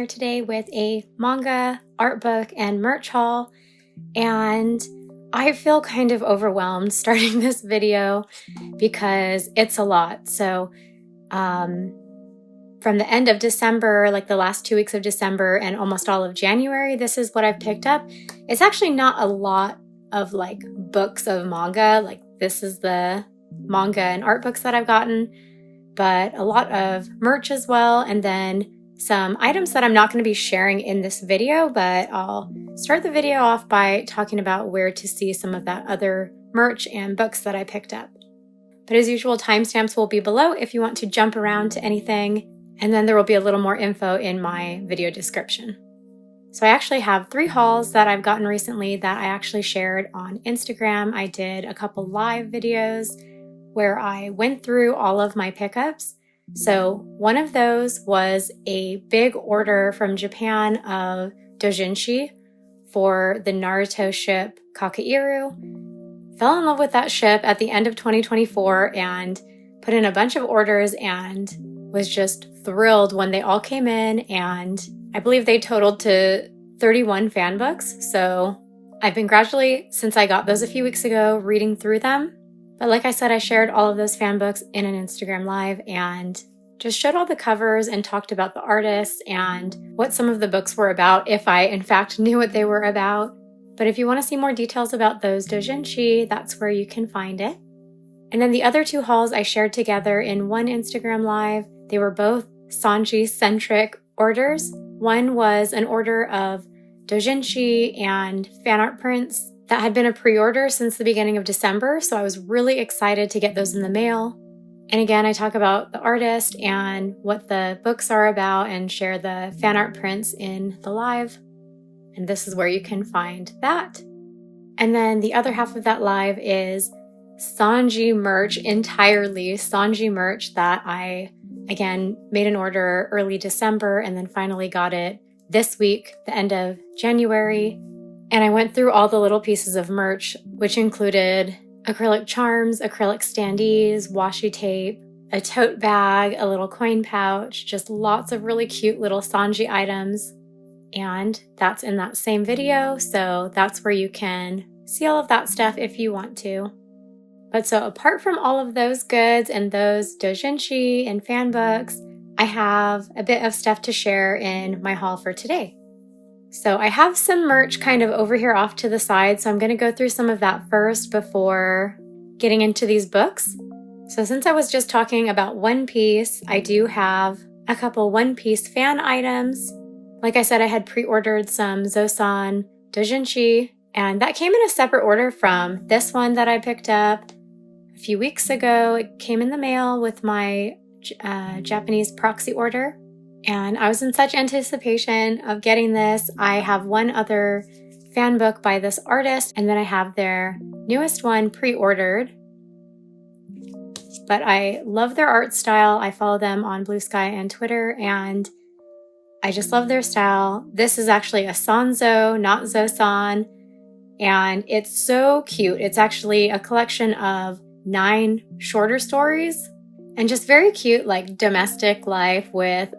today with a manga, art book, and merch haul, and I feel kind of overwhelmed starting this video because it's a lot. So from the end of December, like the last 2 weeks of December and almost all of January, this is what I've picked up. It's actually not a lot of like books of manga, like this is the manga and art books that I've gotten, but a lot of merch as well, and then some items that I'm not going to be sharing in this video, but I'll start the video off by talking about where to see some of that other merch and books that I picked up. But as usual, timestamps will be below if you want to jump around to anything, and then there will be a little more info in my video description. So I actually have 3 hauls that I've gotten recently that I actually shared on Instagram. I did a couple live videos where I went through all of my pickups. So one of those was a big order from Japan of Doujinshi for the Naruto ship KakaIru. Fell in love with that ship at the end of 2024 and put in a bunch of orders and was just thrilled when they all came in, and I believe they totaled to 31 fan books. So I've been gradually, since I got those a few weeks ago, reading through them. But like I said, I shared all of those fan books in an Instagram live and just showed all the covers and talked about the artists and what some of the books were about, if I in fact knew what they were about. But if you want to see more details about those doujinshi, that's where you can find it. And then the other 2 hauls I shared together in one Instagram live. They were both Sanji-centric orders. One was an order of doujinshi and fan art prints that had been a pre-order since the beginning of December, so I was really excited to get those in the mail. And again, I talk about the artist and what the books are about and share the fan art prints in the live. And this is where you can find that. And then the other half of that live is Sanji merch, entirely Sanji merch that I, again, made an order early December and then finally got it this week, the end of January. And I went through all the little pieces of merch, which included acrylic charms, acrylic standees, washi tape, a tote bag, a little coin pouch, just lots of really cute little Sanji items. And that's in that same video, so that's where you can see all of that stuff if you want to. But so apart from all of those goods and those doujinshi and fan books, I have a bit of stuff to share in my haul for today. So I have some merch kind of over here off to the side, so I'm going to go through some of that first before getting into these books. So since I was just talking about One Piece, I do have a couple One Piece fan items. Like I said, I had pre-ordered some ZoSan doujinshi, and that came in a separate order from this one that I picked up a few weeks ago. It came in the mail with my Japanese proxy order, and I was in such anticipation of getting this. I have one other fan book by this artist, and then I have their newest one pre-ordered. But I love their art style. I follow them on Blue Sky and Twitter, and I just love their style. This is actually a SanZo, not ZoSan, and it's so cute. It's actually a collection of 9 shorter stories and just very cute, like domestic life with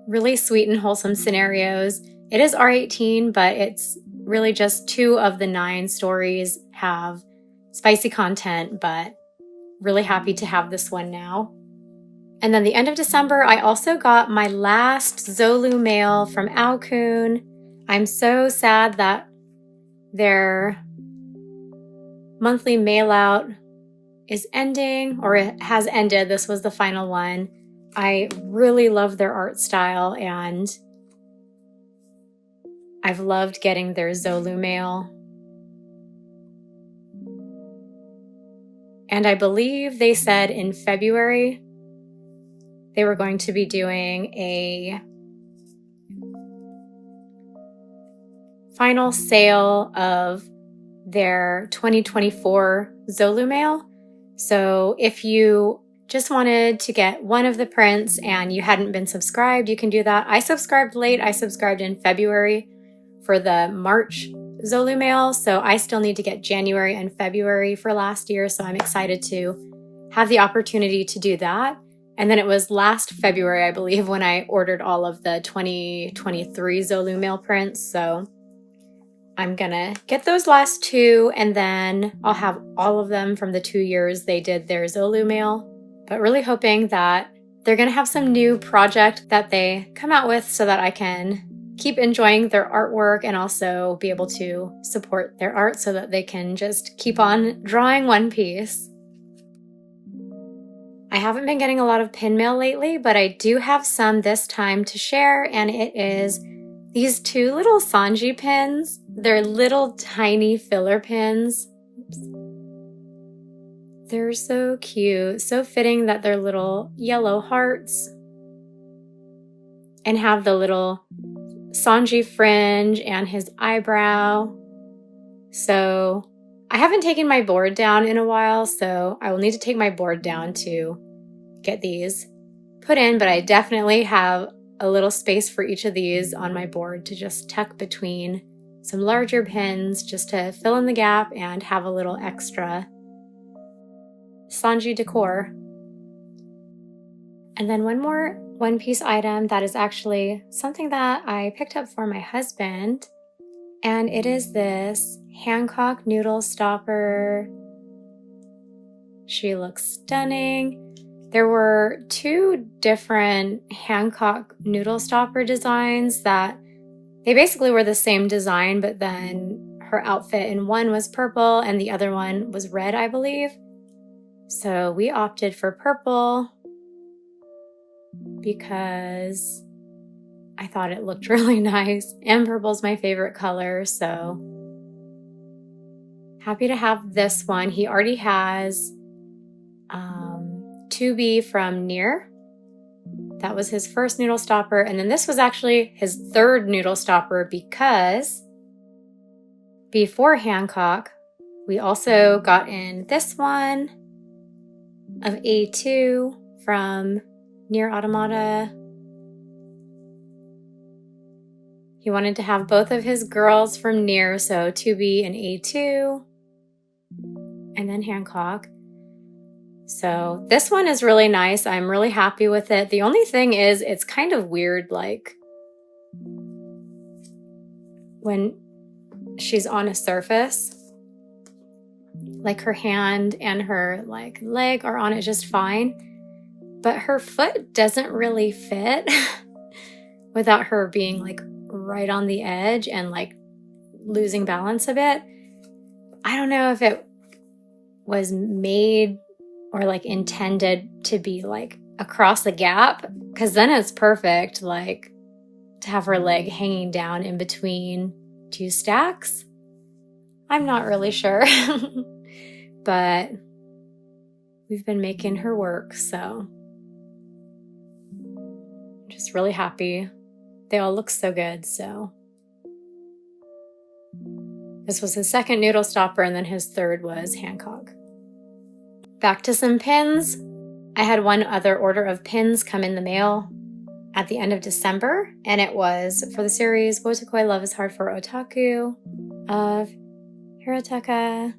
really sweet and wholesome scenarios. It is R18, but it's really just 2 of the 9 stories have spicy content, but really happy to have this one now. And then the end of December, I also got my last ZoLu mail from aokkun. I'm so sad that their monthly mail out is ending, or it has ended. This was the final one. I really love their art style, and I've loved getting their ZoLu mail. And I believe they said in February they were going to be doing a final sale of their 2024 ZoLu mail. So if you just wanted to get one of the prints and you hadn't been subscribed, you can do that. I subscribed late. I subscribed in February for the March ZoLu mail, so I still need to get January and February for last year, so I'm excited to have the opportunity to do that. And then it was last February, I believe, when I ordered all of the 2023 ZoLu mail prints. So I'm gonna get those last two, and then I'll have all of them from the 2 years they did their ZoLu mail. But really hoping that they're gonna have some new project that they come out with so that I can keep enjoying their artwork and also be able to support their art so that they can just keep on drawing One Piece. I haven't been getting a lot of pin mail lately, but I do have some this time to share, and it is these two little Sanji pins. They're little tiny filler pins. Oops. They're so cute, so fitting that they're little yellow hearts and have the little Sanji fringe and his eyebrow. So I haven't taken my board down in a while, so I will need to take my board down to get these put in, but I definitely have a little space for each of these on my board to just tuck between some larger pins just to fill in the gap and have a little extra Sanji decor. And then one more One Piece item that is actually something that I picked up for my husband, and it is this Hancock noodle stopper. She looks stunning. There were two different Hancock noodle stopper designs that they basically were the same design, but then her outfit in one was purple and the other one was red, I believe. So we opted for purple because I thought it looked really nice, and purple's my favorite color, so happy to have this one. He already has 2B from Nier. That was his first noodle stopper, and then this was actually his third noodle stopper because before Hancock, we also got in this one of A2 from Nier Automata. He wanted to have both of his girls from Nier, so 2B and A2, and then Hancock. So this one is really nice. I'm really happy with it. The only thing is it's kind of weird, like when she's on a surface, like her hand and her like leg are on it just fine, but her foot doesn't really fit without her being like right on the edge and like losing balance a bit. I don't know if it was made or like intended to be like across the gap, because then it's perfect, like to have her leg hanging down in between two stacks. I'm not really sure, but we've been making her work, so I'm just really happy. They all look so good, so this was his second noodle stopper, and then his third was Hancock. Back to some pins. I had one other order of pins come in the mail at the end of December, and it was for the series Wotakoi Love is Hard for Otaku of Hirotaka.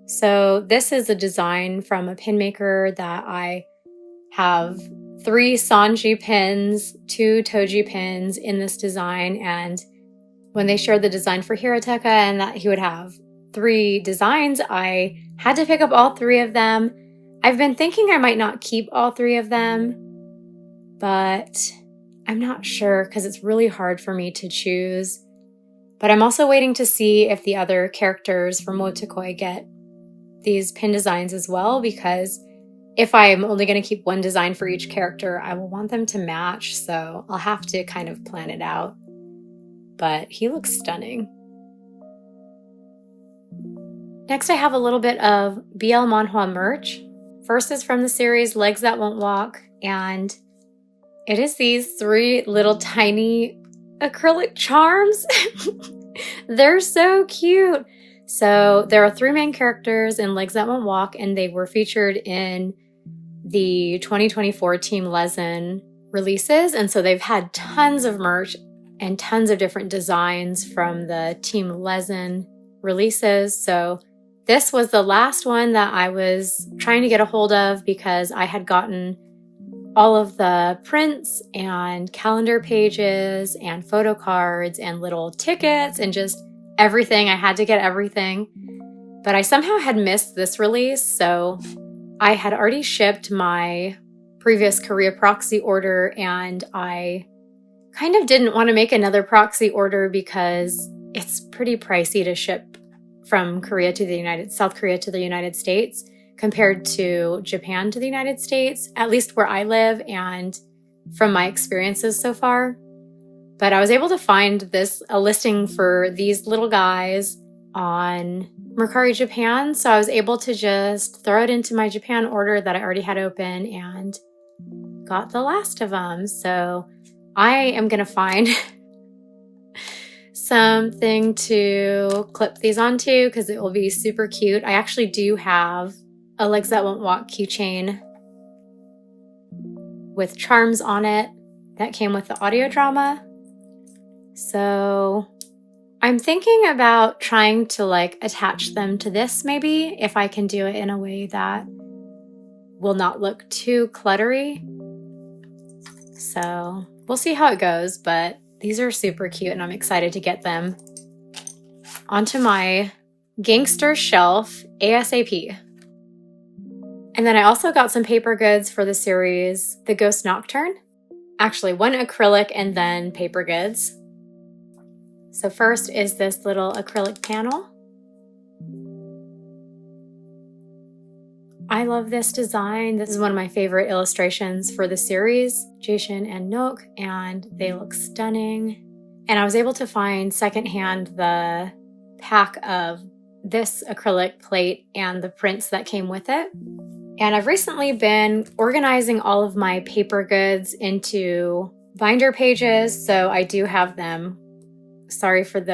So this is a design from a pin maker that I have 3 Sanji pins, 2 Toji pins in this design, and when they shared the design for Hirotaka and that he would have 3 designs, I had to pick up all 3 of them. I've been thinking I might not keep all 3 of them, but I'm not sure because it's really hard for me to choose. But I'm also waiting to see if the other characters from Wotakoi get these pin designs as well, because if I'm only going to keep one design for each character, I will want them to match, so I'll have to kind of plan it out. But he looks stunning. Next, I have a little bit of BL Manhwa merch. First is from the series Legs That Won't Walk, and it is these 3 little tiny acrylic charms. They're so cute. So there are 3 main characters in Legs That Won't Walk, and they were featured in the 2024 Team Lezhin releases, and so they've had tons of merch and tons of different designs from the Team Lezhin releases. So This was the last one that I was trying to get a hold of because I had gotten all of the prints and calendar pages and photo cards and little tickets and just everything. I had to get everything. But I somehow had missed this release, so I had already shipped my previous Korea proxy order, and I kind of didn't want to make another proxy order because it's pretty pricey to ship from South Korea to the United States compared to Japan to the United States, at least where I live and from my experiences so far. But I was able to find a listing for these little guys on Mercari Japan, so I was able to just throw it into my Japan order that I already had open and got the last of them. So I am going to find something to clip these onto because it will be super cute. I actually do have a Legs That Won't Walk keychain with charms on it that came with the audio drama. So I'm thinking about trying to attach them to this maybe, if I can do it in a way that will not look too cluttery. So we'll see how it goes, but these are super cute and I'm excited to get them onto my gangster shelf ASAP. And then I also got some paper goods for the series, The Ghost Nocturne. Actually, one acrylic and then paper goods. So first is this little acrylic panel. I love this design. This is one of my favorite illustrations for the series, Jason and Nook, and they look stunning. And I was able to find secondhand the pack of this acrylic plate and the prints that came with it. And I've recently been organizing all of my paper goods into binder pages, so I do have them. Sorry for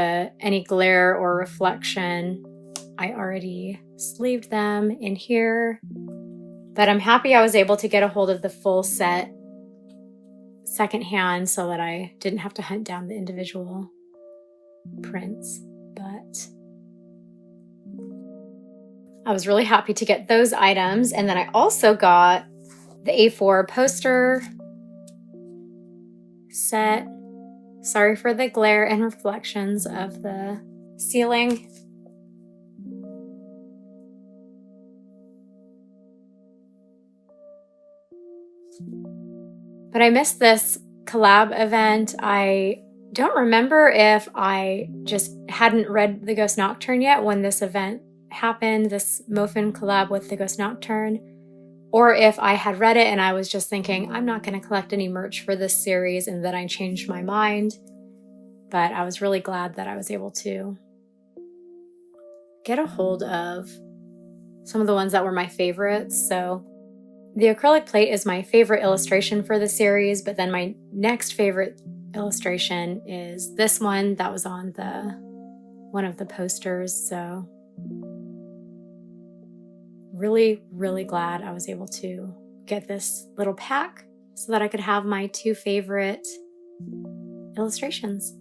any glare or reflection. I already sleeved them in here, but I'm happy I was able to get a hold of the full set secondhand so that I didn't have to hunt down the individual prints. But I was really happy to get those items. And then I also got the A4 poster set. Sorry for the glare and reflections of the ceiling. But I missed this collab event. I don't remember if I just hadn't read The Ghost Nocturne yet when this event happened, this Mofun collab with The Ghost Nocturne, or if I had read it and I was just thinking, I'm not going to collect any merch for this series, and then I changed my mind. But I was really glad that I was able to get a hold of some of the ones that were my favorites. So the acrylic plate is my favorite illustration for the series, but then my next favorite illustration is this one that was on one of the posters. So really, really glad I was able to get this little pack so that I could have my two favorite illustrations.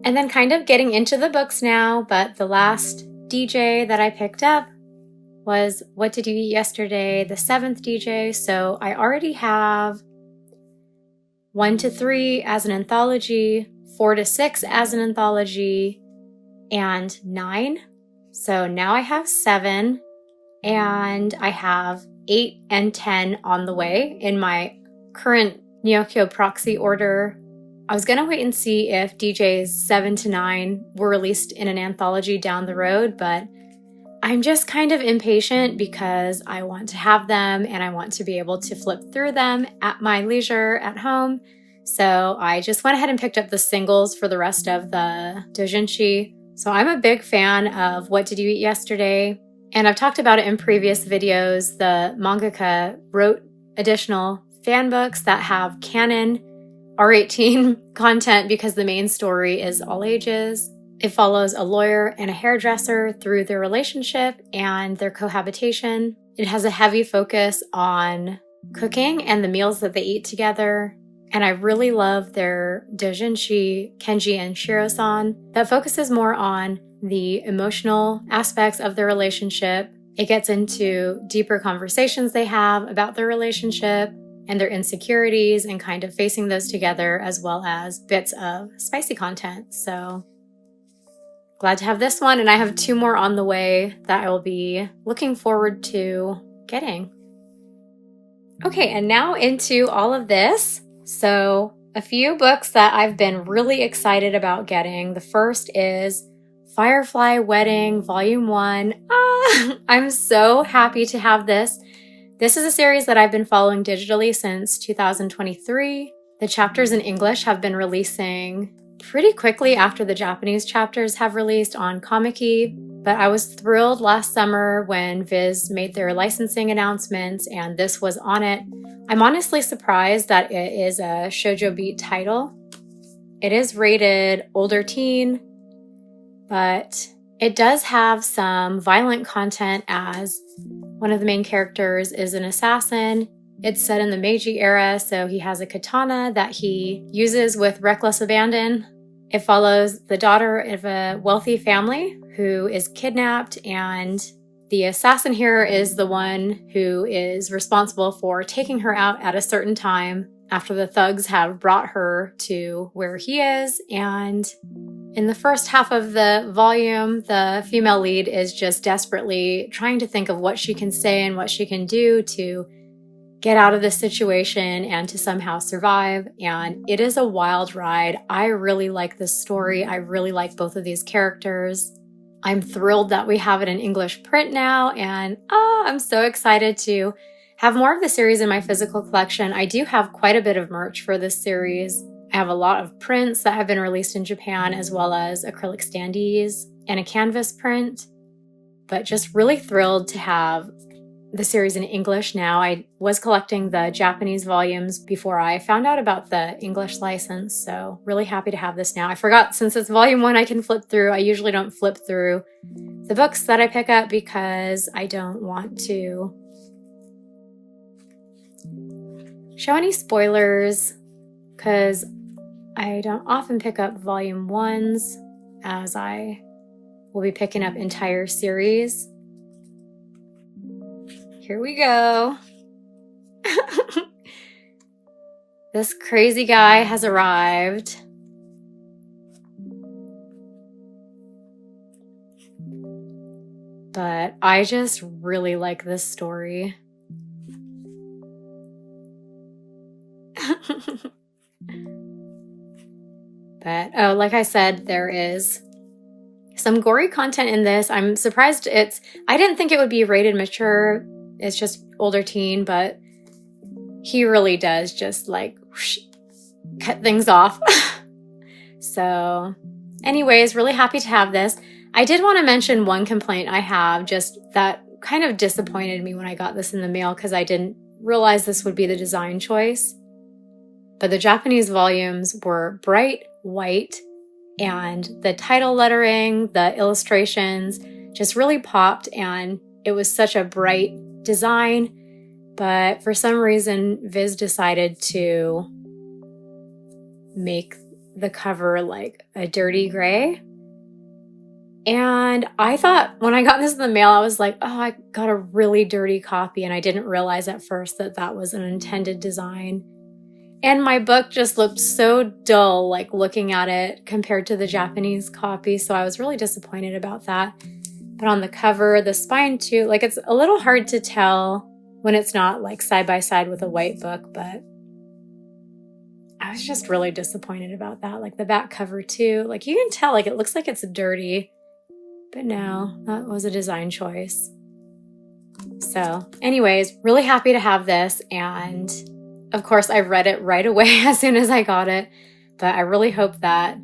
And then kind of getting into the books now, but the last DJ that I picked up was What Did You Eat Yesterday, the 7th DJ. So I already have 1 to 3 as an anthology, 4 to 6 as an anthology, and 9. So now I have 7, and I have 8 and 10 on the way in my current Nyokyo proxy order. I was going to wait and see if DJs 7 to 9 were released in an anthology down the road, but I'm just kind of impatient because I want to have them and I want to be able to flip through them at my leisure at home. So I just went ahead and picked up the singles for the rest of the Doujinshi. So I'm a big fan of What Did You Eat Yesterday? And I've talked about it in previous videos. The mangaka wrote additional fan books that have canon R18 content because the main story is all ages. It follows a lawyer and a hairdresser through their relationship and their cohabitation. It has a heavy focus on cooking and the meals that they eat together. And I really love their Doujinshi, Kenji and Shiro-san, that focuses more on the emotional aspects of their relationship. It gets into deeper conversations they have about their relationship and their insecurities and kind of facing those together, as well as bits of spicy content. So glad to have this one, and I have 2 more on the way that I will be looking forward to getting. Okay, and now into all of this. So a few books that I've been really excited about getting. The first is Firefly Wedding Volume 1. I'm so happy to have this. This is a series that I've been following digitally since 2023. The chapters in English have been releasing pretty quickly after the Japanese chapters have released on Komiki, but I was thrilled last summer when Viz made their licensing announcements and this was on it. I'm honestly surprised that it is a shoujo beat title. It is rated older teen, but it does have some violent content as one of the main characters is an assassin. It's set in the Meiji era, so he has a katana that he uses with reckless abandon. It follows the daughter of a wealthy family who is kidnapped, and the assassin here is the one who is responsible for taking her out at a certain time after the thugs have brought her to where he is. And in the first half of the volume, the female lead is just desperately trying to think of what she can say and what she can do to get out of this situation and to somehow survive. And it is a wild ride. I really like this story. I really like both of these characters. I'm thrilled that we have it in English print now, and I'm so excited to have more of the series in my physical collection. I do have quite a bit of merch for this series. I have a lot of prints that have been released in Japan, as well as acrylic standees and a canvas print, but just really thrilled to have the series in English now. I was collecting the Japanese volumes before I found out about the English license, so really happy to have this now. I forgot, since it's volume 1, I can flip through. I usually don't flip through the books that I pick up because I don't want to show any spoilers, because I don't often pick up volume 1s, as I will be picking up entire series. Here we go. This crazy guy has arrived. But I just really like this story. But, like I said, there is some gory content in this. I'm surprised I didn't think it would be rated mature. It's just older teen, but he really does just like whoosh, cut things off. So anyways, really happy to have this. I did want to mention one complaint I have, just that kind of disappointed me when I got this in the mail, because I didn't realize this would be the design choice. But the Japanese volumes were bright white, and the title lettering, the illustrations just really popped, and it was such a bright design. But for some reason, Viz decided to make the cover like a dirty gray. And I thought when I got this in the mail, I was like, oh, I got a really dirty copy. And I didn't realize at first that that was an intended design. And my book just looked so dull, like looking at it compared to the Japanese copy. So I was really disappointed about that. But on the cover, the spine too, like it's a little hard to tell when it's not like side by side with a white book, but I was just really disappointed about that. Like the back cover too, like you can tell, like it looks like it's dirty, but no, that was a design choice. So anyways, really happy to have this. And of course, I read it right away as soon as I got it, but I really hope that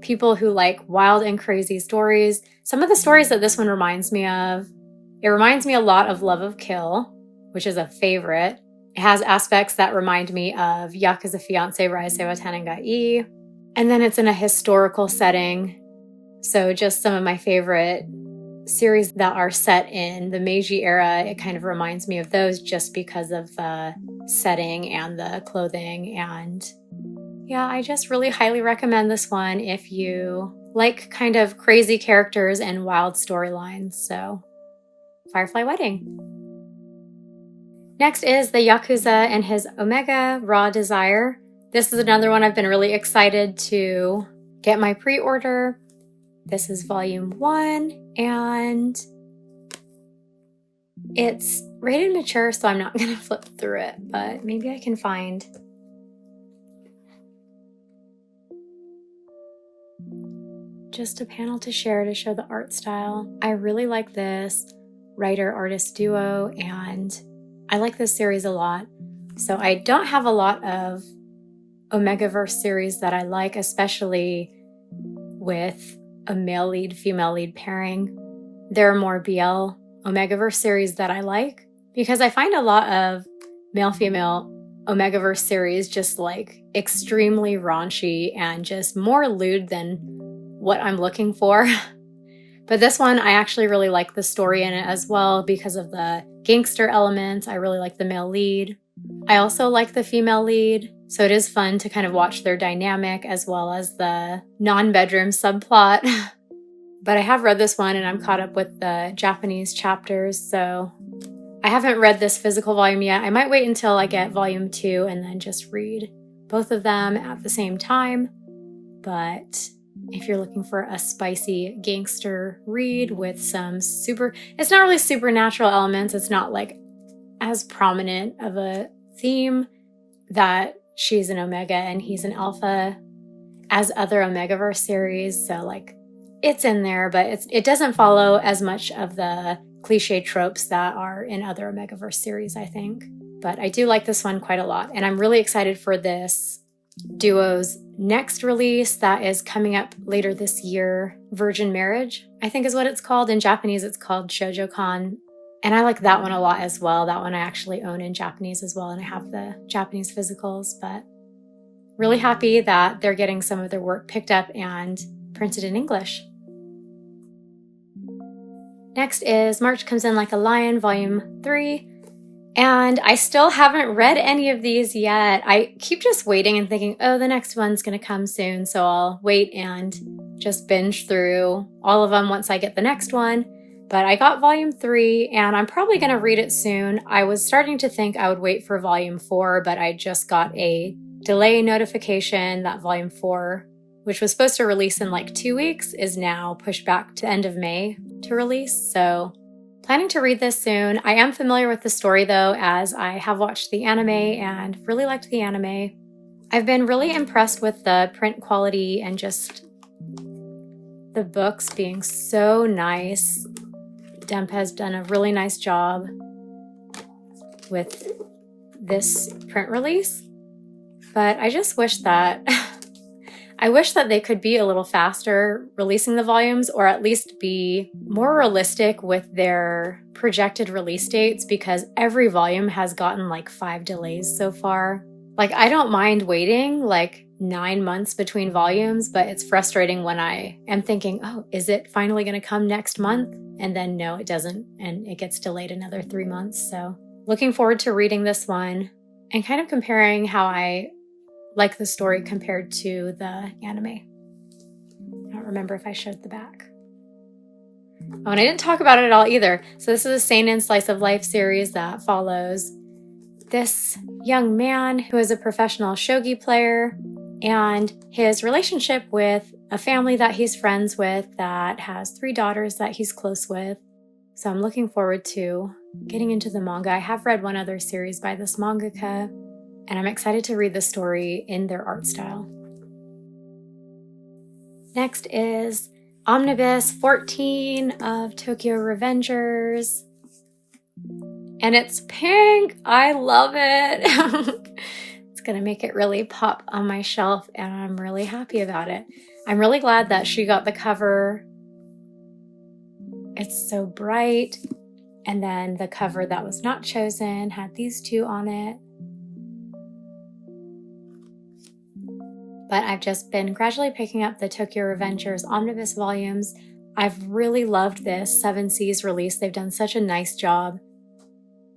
people who like wild and crazy stories, some of the stories that this one reminds me of, it reminds me a lot of Love of Kill, which is a favorite. It has aspects that remind me of Yakuza Fiancé Raisei wa Tenengai, and then it's in a historical setting. So just some of my favorite series that are set in the Meiji era, it kind of reminds me of those just because of the setting and the clothing. And yeah, I just really highly recommend this one if you like kind of crazy characters and wild storylines. So, Firefly Wedding. Next is the Yakuza and His Omega Raw Desire. This is another one I've been really excited to get my pre-order. This is volume 1, and it's rated mature, so I'm not going to flip through it, but maybe I can find just a panel to share to show the art style. I really like this writer-artist duo, and I like this series a lot. So I don't have a lot of Omegaverse series that I like, especially with a male lead, female lead pairing. There are more BL Omegaverse series that I like because I find a lot of male-female Omegaverse series just like extremely raunchy and just more lewd than what I'm looking for. But this one, I actually really like the story in it as well because of the gangster elements. I really like the male lead. I also like the female lead, so it is fun to kind of watch their dynamic as well as the non-bedroom subplot. But I have read this one and I'm caught up with the Japanese chapters, so I haven't read this physical volume yet. I might wait until I get volume 2 and then just read both of them at the same time. But if you're looking for a spicy gangster read with some it's not really supernatural elements. It's not like as prominent of a theme that she's an Omega and he's an Alpha as other Omegaverse series. So like it's in there, but it doesn't follow as much of the cliche tropes that are in other Omegaverse series, I think. But I do like this one quite a lot. And I'm really excited for this duo's next release that is coming up later this year. Virgin Marriage, I think is what it's called. In Japanese, it's called Shoujo-kan. And I like that one a lot as well. That one I actually own in Japanese as well, and I have the Japanese physicals, but really happy that they're getting some of their work picked up and printed in English. Next is March Comes In Like a Lion, Volume 3. And I still haven't read any of these yet. I keep just waiting and thinking, oh, the next one's going to come soon, so I'll wait and just binge through all of them once I get the next one. But I got Volume 3, and I'm probably going to read it soon. I was starting to think I would wait for Volume 4, but I just got a delay notification that Volume 4, which was supposed to release in like 2 weeks, is now pushed back to end of May to release. So planning to read this soon. I am familiar with the story though, as I have watched the anime and really liked the anime. I've been really impressed with the print quality and just the books being so nice. Demp has done a really nice job with this print release, but I just wish that they could be a little faster releasing the volumes, or at least be more realistic with their projected release dates, because every volume has gotten like 5 delays so far. Like, I don't mind waiting like 9 months between volumes, but it's frustrating when I am thinking, oh, is it finally going to come next month? And then no, it doesn't, and it gets delayed another 3 months. So looking forward to reading this one and kind of comparing how I like the story compared to the anime. I don't remember if I showed the back. Oh, and I didn't talk about it at all either. So this is a seinen slice of life series that follows this young man who is a professional shogi player and his relationship with a family that he's friends with that has 3 daughters that he's close with. So I'm looking forward to getting into the manga. I have read one other series by this mangaka, and I'm excited to read the story in their art style. Next is Omnibus 14 of Tokyo Revengers. And it's pink. I love it. It's going to make it really pop on my shelf, and I'm really happy about it. I'm really glad that she got the cover. It's so bright. And then the cover that was not chosen had these 2 on it. But I've just been gradually picking up the Tokyo Revengers omnibus volumes. I've really loved this 7 Seas release. They've done such a nice job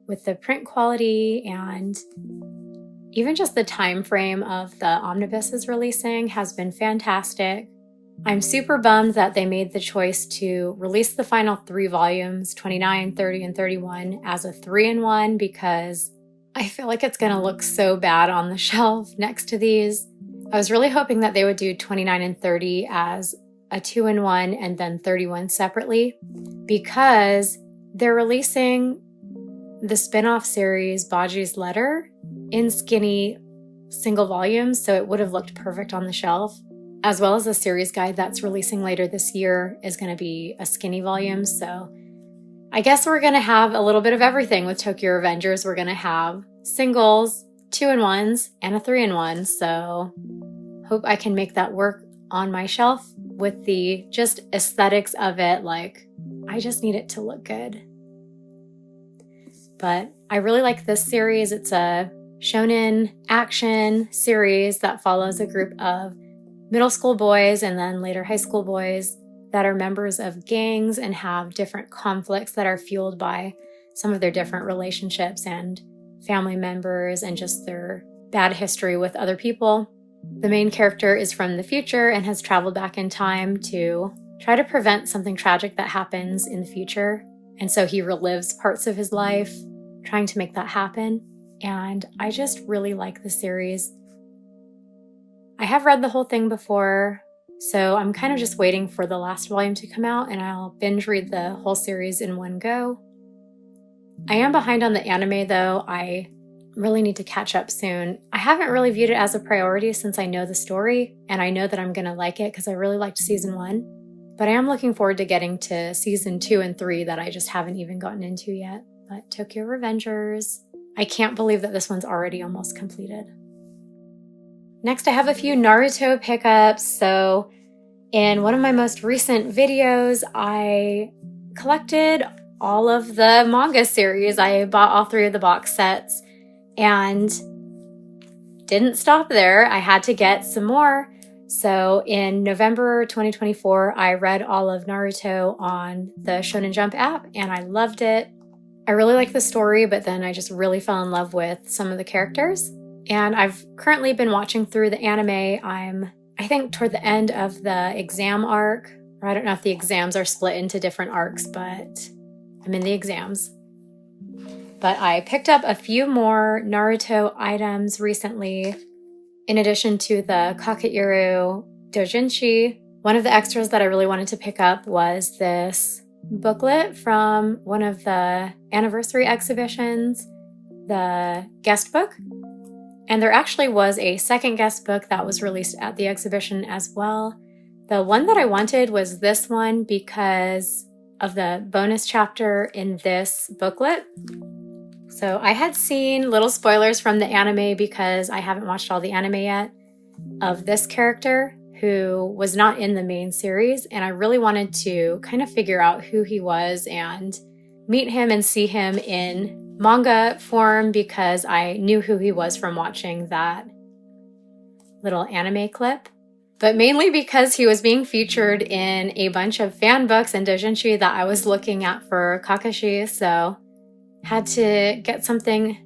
with the print quality and even just the time frame of the omnibus is releasing has been fantastic. I'm super bummed that they made the choice to release the final 3 volumes, 29, 30, and 31, as a 3-in-1 because I feel like it's going to look so bad on the shelf next to these. I was really hoping that they would do 29 and 30 as a 2-in-1 and then 31 separately because they're releasing the spin-off series Baji's Letter in skinny single volumes, so it would have looked perfect on the shelf, as well as the series guide that's releasing later this year is going to be a skinny volume. So I guess we're going to have a little bit of everything with Tokyo Revengers. We're going to have singles, 2-in-1s, and a 3-in-1. So hope I can make that work on my shelf with the just aesthetics of it. Like, I just need it to look good. But I really like this series. It's a shonen action series that follows a group of middle school boys and then later high school boys that are members of gangs and have different conflicts that are fueled by some of their different relationships and family members and just their bad history with other people. The main character is from the future and has traveled back in time to try to prevent something tragic that happens in the future. And so he relives parts of his life trying to make that happen. And I just really like the series. I have read the whole thing before, so I'm kind of just waiting for the last volume to come out and I'll binge read the whole series in one go. I am behind on the anime though. I really need to catch up soon. I haven't really viewed it as a priority since I know the story and I know that I'm going to like it because I really liked season 1. But I am looking forward to getting to season 2 and 3 that I just haven't even gotten into yet. But Tokyo Revengers, I can't believe that this one's already almost completed. Next, I have a few Naruto pickups. So in one of my most recent videos, I collected all of the manga series. I bought all 3 of the box sets and didn't stop there. I had to get some more. So in November 2024, I read all of Naruto on the Shonen Jump app and I loved it. I really liked the story, but then I just really fell in love with some of the characters. And I've currently been watching through the anime. I think toward the end of the exam arc, or I don't know if the exams are split into different arcs, but I'm in the exams. But I picked up a few more Naruto items recently, in addition to the KakaIru Doujinshi. One of the extras that I really wanted to pick up was this booklet from one of the anniversary exhibitions, the Guestbook. And there actually was a second guest book that was released at the exhibition as well. The one that I wanted was this one because of the bonus chapter in this booklet. So I had seen little spoilers from the anime because I haven't watched all the anime yet of this character who was not in the main series. And I really wanted to kind of figure out who he was and meet him and see him in manga form because I knew who he was from watching that little anime clip. But mainly because he was being featured in a bunch of fan books and doujinshi that I was looking at for Kakashi, so had to get something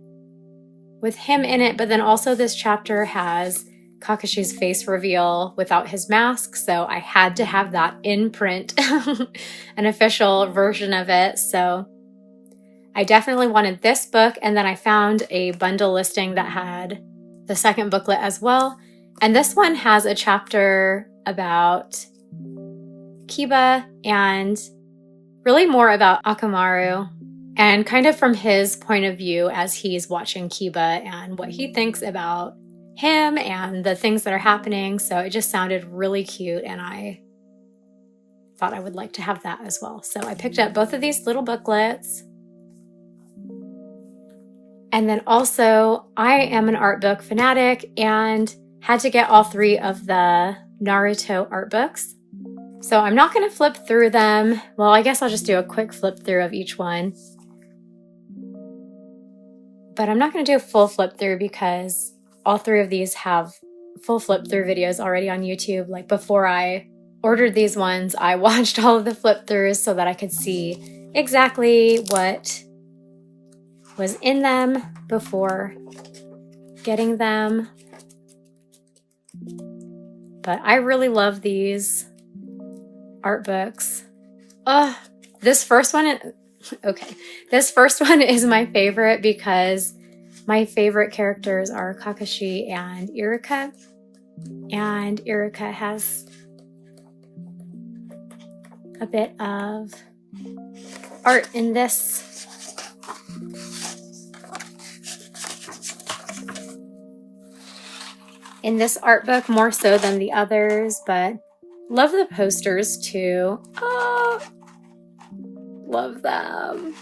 with him in it. But then also this chapter has Kakashi's face reveal without his mask, so I had to have that in print, an official version of it. So I definitely wanted this book, and then I found a bundle listing that had the second booklet as well. And this one has a chapter about Kiba and really more about Akamaru and kind of from his point of view as he's watching Kiba and what he thinks about him and the things that are happening. So it just sounded really cute and I thought I would like to have that as well. So I picked up both of these little booklets. And then also I am an art book fanatic and had to get all 3 of the Naruto art books. So I'm not going to flip through them. Well, I guess I'll just do a quick flip through of each one. But I'm not going to do a full flip through because all 3 of these have full flip through videos already on YouTube. Like before I ordered these ones, I watched all of the flip throughs so that I could see exactly what was in them before getting them. But I really love these art books. This first one, okay. This first one is my favorite because my favorite characters are Kakashi and Iruka. And Iruka has a bit of art in this. In this art book more so than the others, but love the posters too. Oh, love them.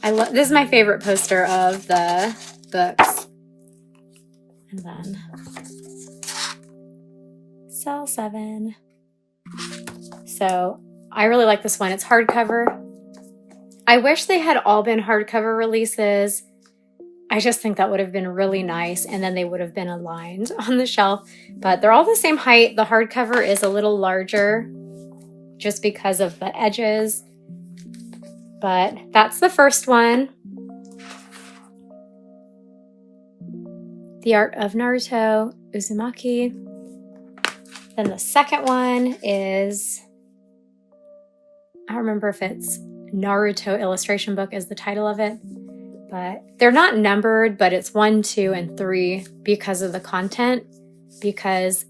This is my favorite poster of the books. And then Cell 7. So I really like this one. It's hardcover. I wish they had all been hardcover releases. I just think that would have been really nice, and then they would have been aligned on the shelf. But they're all the same height. The hardcover is a little larger just because of the edges. But that's the first one. The Art of Naruto, Uzumaki. Then the second one is, I don't remember if it's Naruto Illustration Book is the title of it. But they're not numbered, but it's 1, 2, and 3 because of the content, because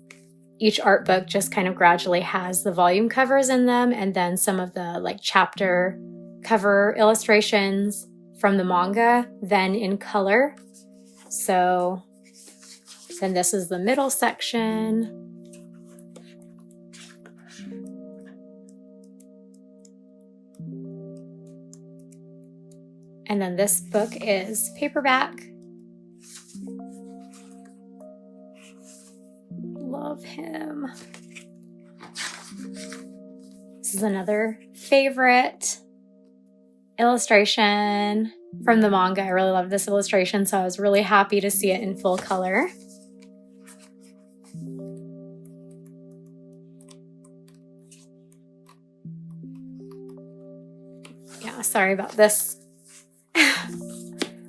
each art book just kind of gradually has the volume covers in them, and then some of the like chapter cover illustrations from the manga, then in color. So then this is the middle section. And then this book is paperback. Love him. This is another favorite illustration from the manga. I really love this illustration, so I was really happy to see it in full color. Yeah, sorry about this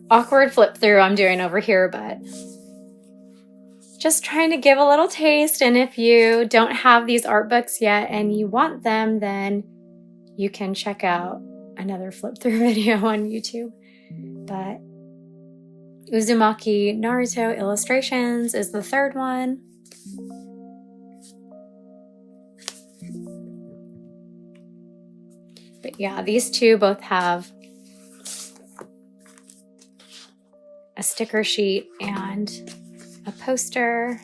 awkward flip through I'm doing over here, but just trying to give a little taste. And if you don't have these art books yet and you want them, then you can check out another flip through video on YouTube. But Uzumaki Naruto Illustrations is the third one. But yeah, these two both have a sticker sheet and a poster.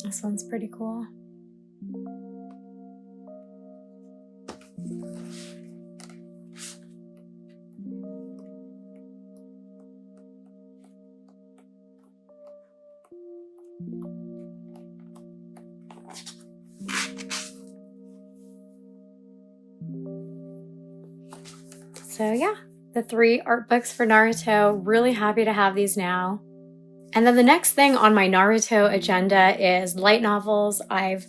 This one's pretty cool. So yeah, the 3 art books for Naruto. Really happy to have these now. And then the next thing on my Naruto agenda is light novels. I've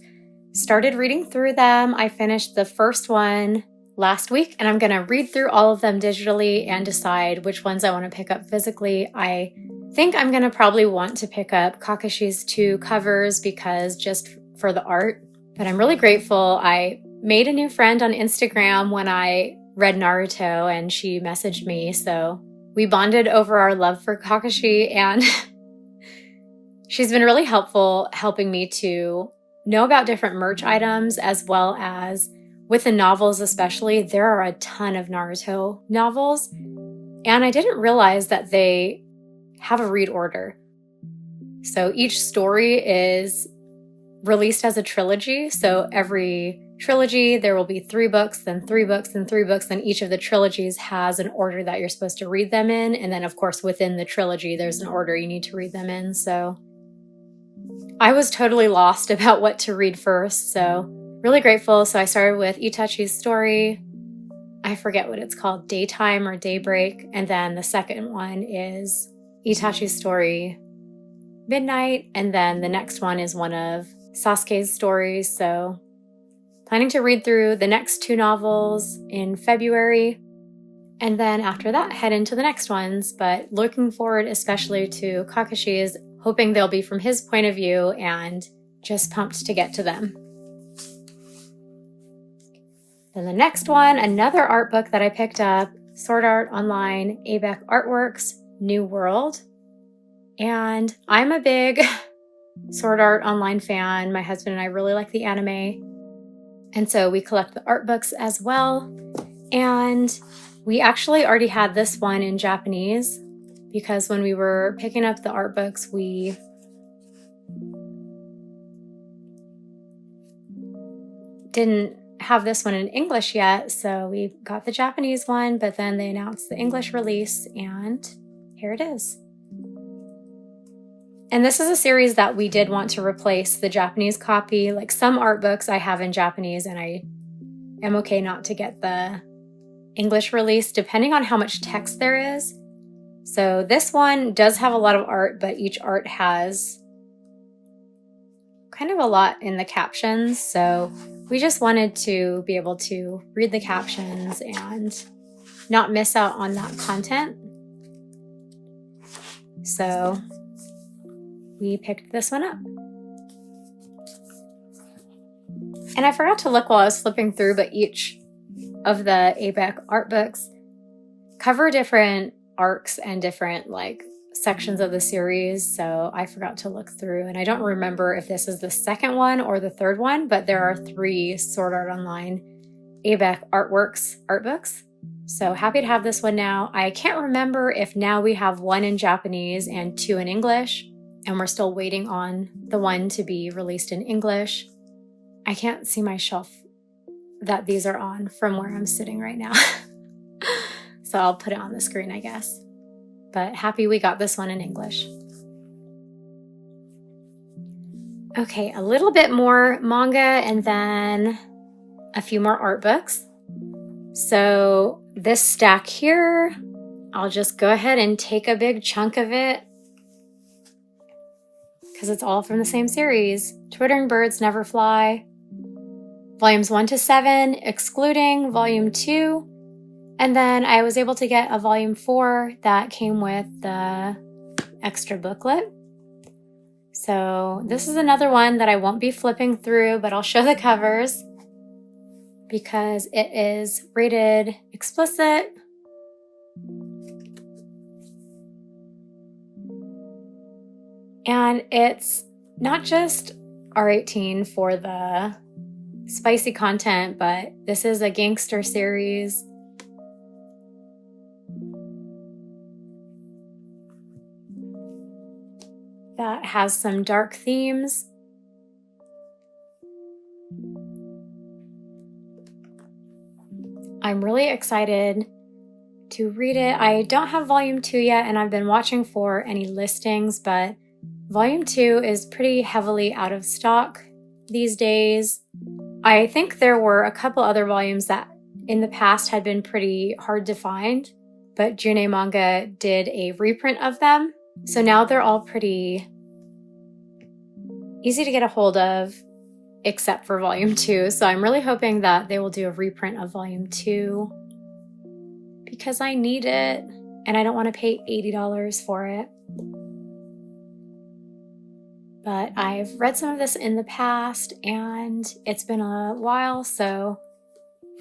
started reading through them. I finished the first one last week, and I'm going to read through all of them digitally and decide which ones I want to pick up physically. I think I'm going to probably want to pick up Kakashi's 2 covers because just for the art. But I'm really grateful. I made a new friend on Instagram when I read Naruto, and she messaged me. So we bonded over our love for Kakashi, and she's been really helpful helping me to know about different merch items, as well as with the novels especially. There are a ton of Naruto novels, and I didn't realize that they have a read order. So each story is released as a trilogy, so every trilogy, there will be 3 books, then 3 books, then 3 books, then each of the trilogies has an order that you're supposed to read them in, and then of course within the trilogy there's an order you need to read them in, so I was totally lost about what to read first, so really grateful. So I started with Itachi's story. I forget what it's called, Daytime or Daybreak, and then the second one is Itachi's story, Midnight, and then the next one is one of Sasuke's stories, so planning to read through the next 2 novels in February, and then after that head into the next ones, but looking forward especially to Kakashi's, hoping they'll be from his point of view, and just pumped to get to them. Then the next one, another art book that I picked up, Sword Art Online, abec Artworks, New World. And I'm a big Sword Art Online fan. My husband and I really like the anime. And so we collect the art books as well. And we actually already had this one in Japanese because when we were picking up the art books, we didn't have this one in English yet. So we got the Japanese one, but then they announced the English release, and here it is. And this is a series that we did want to replace the Japanese copy. Like some art books I have in Japanese, and I am okay not to get the English release depending on how much text there is. So this one does have a lot of art, but each art has kind of a lot in the captions. So we just wanted to be able to read the captions and not miss out on that content. So we picked this one up. And I forgot to look while I was flipping through, but each of the abec art books cover different arcs and different sections of the series. So I forgot to look through, and I don't remember if this is the second one or the third one, but there are 3 Sword Art Online abec Artworks art books. So happy to have this one now. I can't remember if now we have 1 in Japanese and 2 in English, and we're still waiting on the one to be released in English. I can't see my shelf that these are on from where I'm sitting right now. So I'll put it on the screen, I guess. But happy we got this one in English. Okay, a little bit more manga and then a few more art books. So this stack here, I'll just go ahead and take a big chunk of it because it's all from the same series. Twittering Birds Never Fly, volumes 1 to 7, excluding volume 2. And then I was able to get a volume 4 that came with the extra booklet. So this is another one that I won't be flipping through, but I'll show the covers because it is rated explicit. And it's not just R18 for the spicy content, but this is a gangster series. That has some dark themes. I'm really excited to read it. I don't have volume 2 yet, and I've been watching for any listings, but volume 2 is pretty heavily out of stock these days. I think there were a couple other volumes that in the past had been pretty hard to find, but June Manga did a reprint of them. So now they're all pretty easy to get a hold of, except for volume 2. So I'm really hoping that they will do a reprint of volume 2 because I need it and I don't want to pay $80 for it. But I've read some of this in the past and it's been a while, so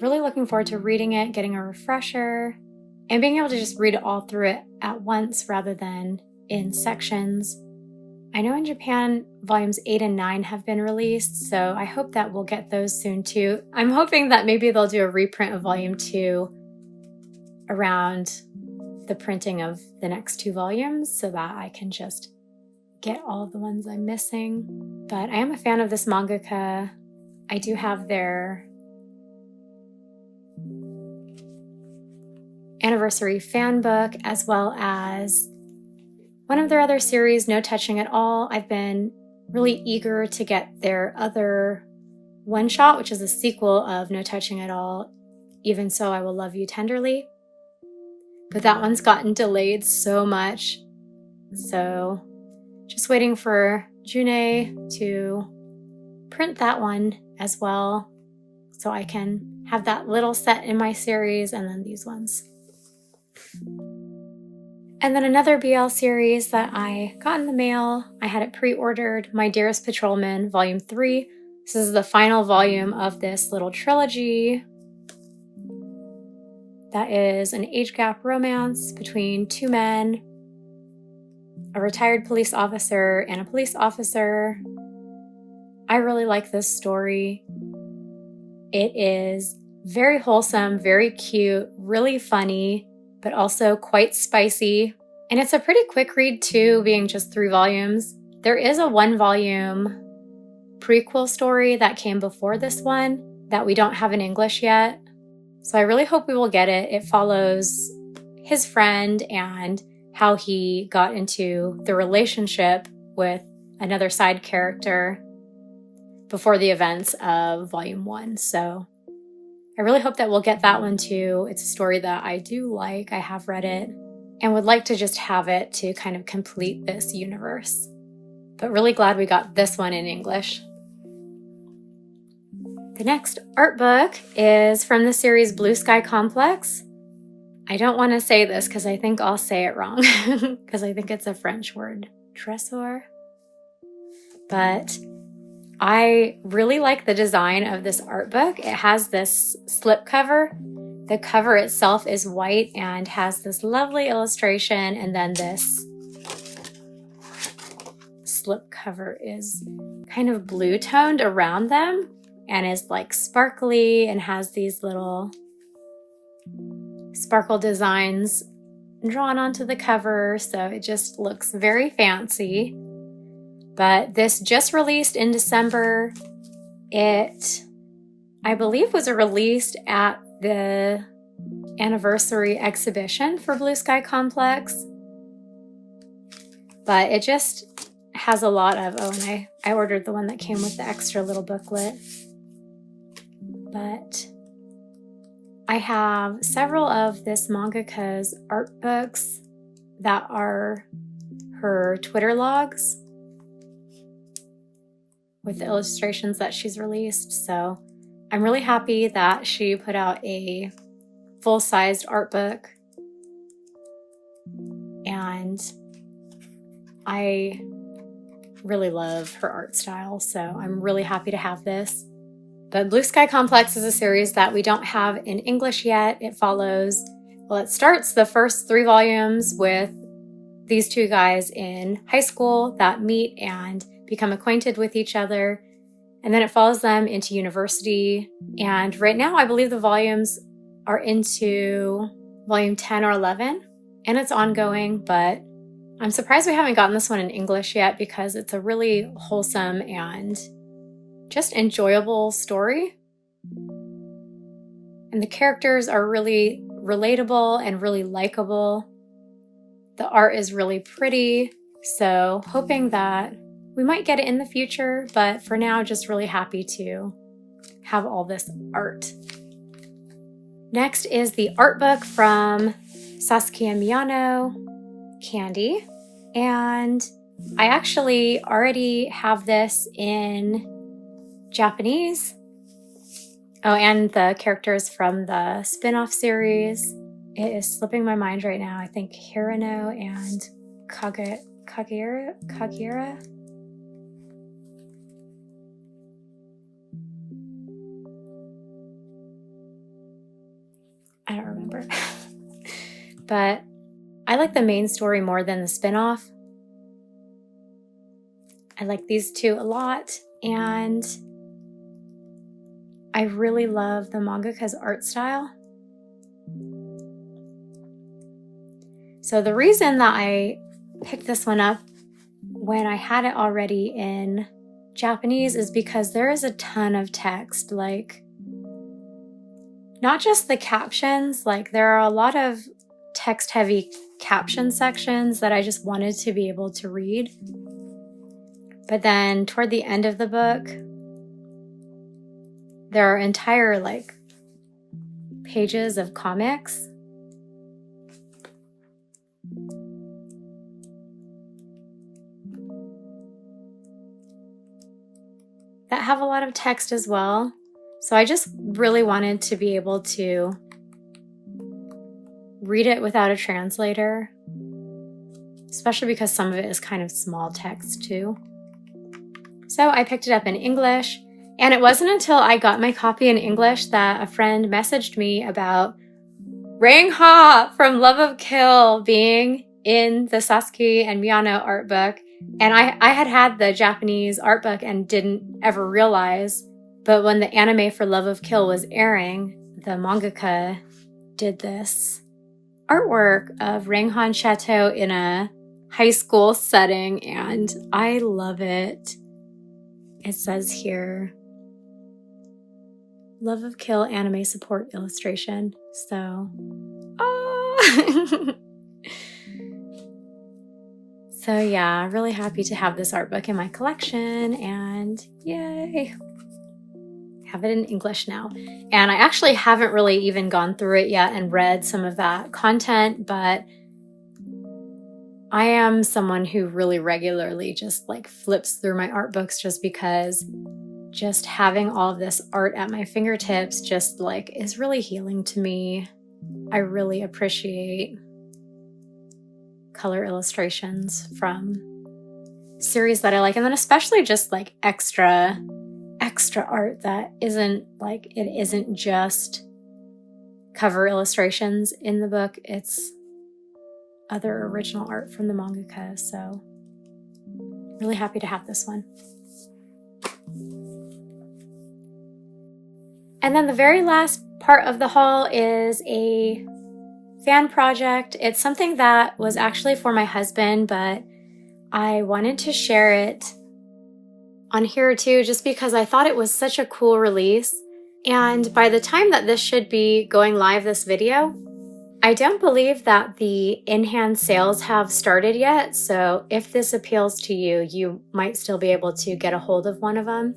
really looking forward to reading it, getting a refresher, and being able to just read all through it at once rather than in sections. I know in Japan, volumes 8 and 9 have been released, so I hope that we'll get those soon too. I'm hoping that maybe they'll do a reprint of volume 2 around the printing of the next 2 volumes so that I can just get all of the ones I'm missing. But I am a fan of this mangaka. I do have their anniversary fan book, as well as one of their other series, No Touching at All. I've been really eager to get their other one-shot, which is a sequel of No Touching at All, Even So I Will Love You Tenderly. But that one's gotten delayed so much. So just waiting for June to print that one as well, so I can have that little set in my series, and then these ones. And then another BL series that I got in the mail, I had it pre-ordered, My Dearest Patrolman, Volume 3. This is the final volume of this little trilogy. That is an age gap romance between two men, a retired police officer and a police officer. I really like this story. It is very wholesome, very cute, really funny, but also quite spicy. And it's a pretty quick read too, being just 3 volumes. There is a 1-volume prequel story that came before this one that we don't have in English yet. So I really hope we will get it. It follows his friend and how he got into the relationship with another side character before the events of Volume 1. So I really hope that we'll get that one too. It's a story that I do like. I have read it and would like to just have it to kind of complete this universe. But really glad we got this one in English. The next art book is from the series Blue Sky Complex. I don't want to say this because I think I'll say it wrong because I think it's a French word, trésor. But I really like the design of this art book. It has this slipcover. The cover itself is white and has this lovely illustration, and then this slipcover is kind of blue toned around them and is like sparkly and has these little sparkle designs drawn onto the cover, so it just looks very fancy. But this just released in December. It, I believe, was released at the anniversary exhibition for Blue Sky Complex. But it just has a lot of, and I ordered the one that came with the extra little booklet. But I have several of this mangaka's art books that are her Twitter logs with the illustrations that she's released. So I'm really happy that she put out a full-sized art book. And I really love her art style, so I'm really happy to have this. But Blue Sky Complex is a series that we don't have in English yet. It starts the first 3 volumes with these 2 guys in high school that meet and become acquainted with each other. And then it follows them into university. And right now, I believe the volumes are into volume 10 or 11, and it's ongoing, but I'm surprised we haven't gotten this one in English yet because it's a really wholesome and just enjoyable story. And the characters are really relatable and really likable. The art is really pretty, so hoping that we might get it in the future, but for now, just really happy to have all this art. Next is the art book from Sasaki and Miyano, Candy. And I actually already have this in Japanese. Oh, and the characters from the spin-off series. It is slipping my mind right now. I think Hirano and KakaIru? I don't remember. But I like the main story more than the spin-off. I like these 2 a lot, and I really love the mangaka's art style. So the reason that I picked this one up when I had it already in Japanese is because there is a ton of text, like not just the captions, like there are a lot of text-heavy caption sections that I just wanted to be able to read. But then toward the end of the book, there are entire like pages of comics. That have a lot of text as well. So I just really wanted to be able to read it without a translator, especially because some of it is kind of small text too. So I picked it up in English, and it wasn't until I got my copy in English that a friend messaged me about Rangha from Love of Kill being in the Sasaki and Miyano art book. And I had the Japanese art book and didn't ever realize, but when the anime for Love of Kill was airing, the mangaka did this artwork of Ranghan Chateau in a high school setting, and I love it. It says here, Love of Kill anime support illustration. So, oh! So yeah, really happy to have this art book in my collection, and yay! Have it in English now. And I actually haven't really even gone through it yet and read some of that content, but I am someone who really regularly just like flips through my art books just because just having all of this art at my fingertips just like is really healing to me. I really appreciate color illustrations from series that I like, and then especially just like extra art that isn't just cover illustrations in the book. It's other original art from the mangaka, so really happy to have this one. And then the very last part of the haul is a fan project. It's something that was actually for my husband, but I wanted to share it on here too, just because I thought it was such a cool release. And by the time that this should be going live, this video, I don't believe that the in-hand sales have started yet. So if this appeals to you, you might still be able to get a hold of one of them.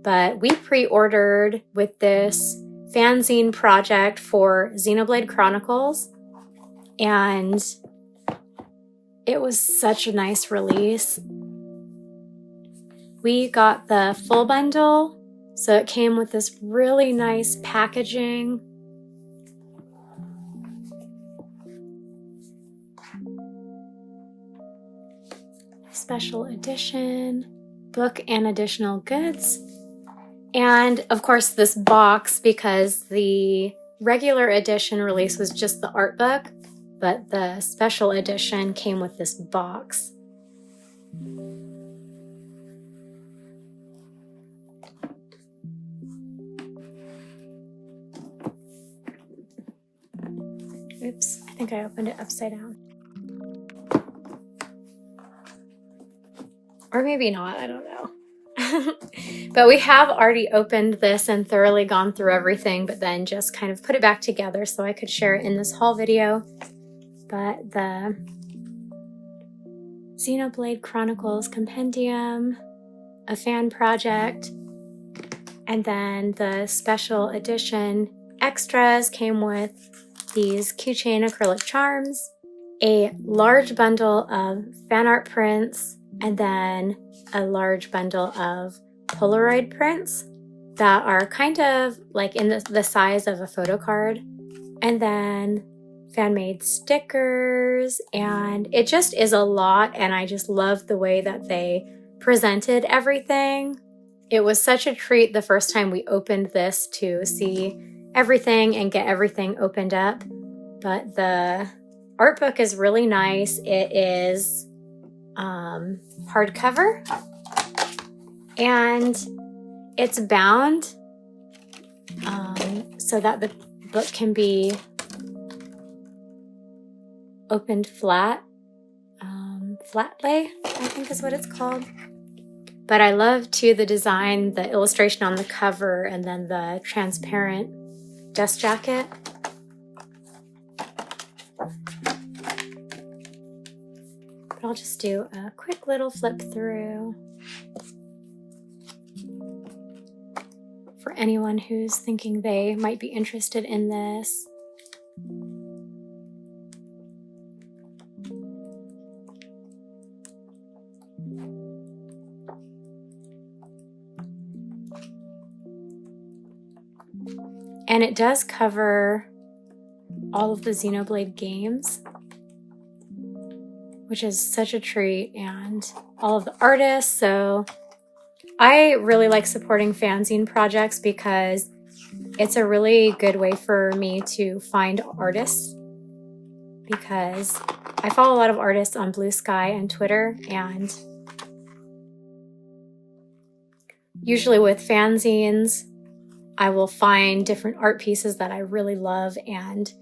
But we pre-ordered with this fanzine project for Xenoblade Chronicles, and it was such a nice release. We got the full bundle, so it came with this really nice packaging. Special edition, book and additional goods. And of course this box, because the regular edition release was just the art book, but the special edition came with this box. Oops, I think I opened it upside down. Or maybe not, I don't know. But we have already opened this and thoroughly gone through everything, but then just kind of put it back together so I could share it in this haul video. But the Xenoblade Chronicles Compendium, a fan project, and then the special edition extras came with these keychain acrylic charms, a large bundle of fan art prints, and then a large bundle of Polaroid prints that are kind of like in the size of a photo card, and then fan-made stickers, and it just is a lot, and I just love the way that they presented everything. It was such a treat the first time we opened this to see everything and get everything opened up. But the art book is really nice. It is hardcover, and it's bound so that the book can be opened flat, flat lay, I think is what it's called. But I love too the design, the illustration on the cover, and then the transparent dust jacket. But I'll just do a quick little flip through for anyone who's thinking they might be interested in this. And it does cover all of the Xenoblade games, which is such a treat, and all of the artists. So I really like supporting fanzine projects because it's a really good way for me to find artists, because I follow a lot of artists on Blue Sky and Twitter, and usually with fanzines, I will find different art pieces that I really love, and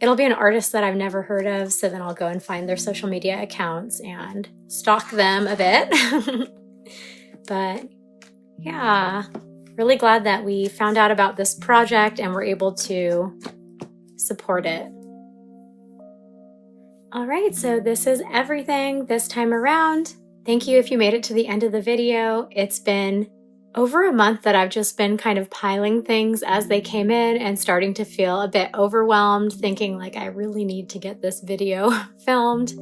it'll be an artist that I've never heard of, so then I'll go and find their social media accounts and stalk them a bit. But yeah, really glad that we found out about this project and were able to support it. All right, so this is everything this time around. Thank you if you made it to the end of the video. It's been over a month that I've just been kind of piling things as they came in and starting to feel a bit overwhelmed, thinking like I really need to get this video filmed.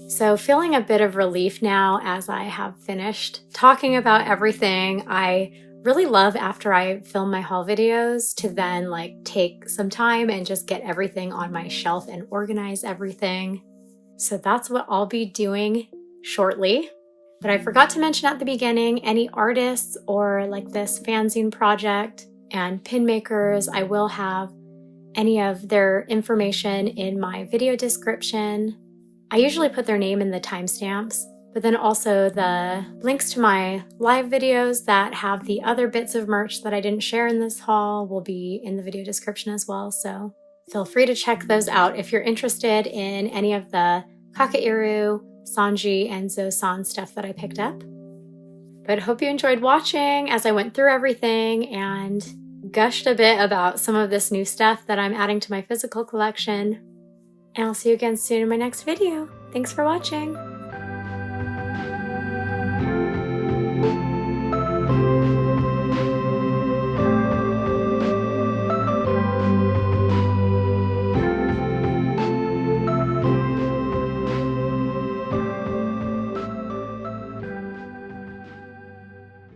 So feeling a bit of relief now as I have finished talking about everything. I really love after I film my haul videos to then like take some time and just get everything on my shelf and organize everything. So that's what I'll be doing shortly. But I forgot to mention at the beginning, any artists or like this fanzine project and pin makers, I will have any of their information in my video description. I usually put their name in the timestamps, but then also the links to my live videos that have the other bits of merch that I didn't share in this haul will be in the video description as well. So feel free to check those out if you're interested in any of the KakaIru, Sanji, and ZoSan stuff that I picked up. But hope you enjoyed watching as I went through everything and gushed a bit about some of this new stuff that I'm adding to my physical collection. And I'll see you again soon in my next video. Thanks for watching!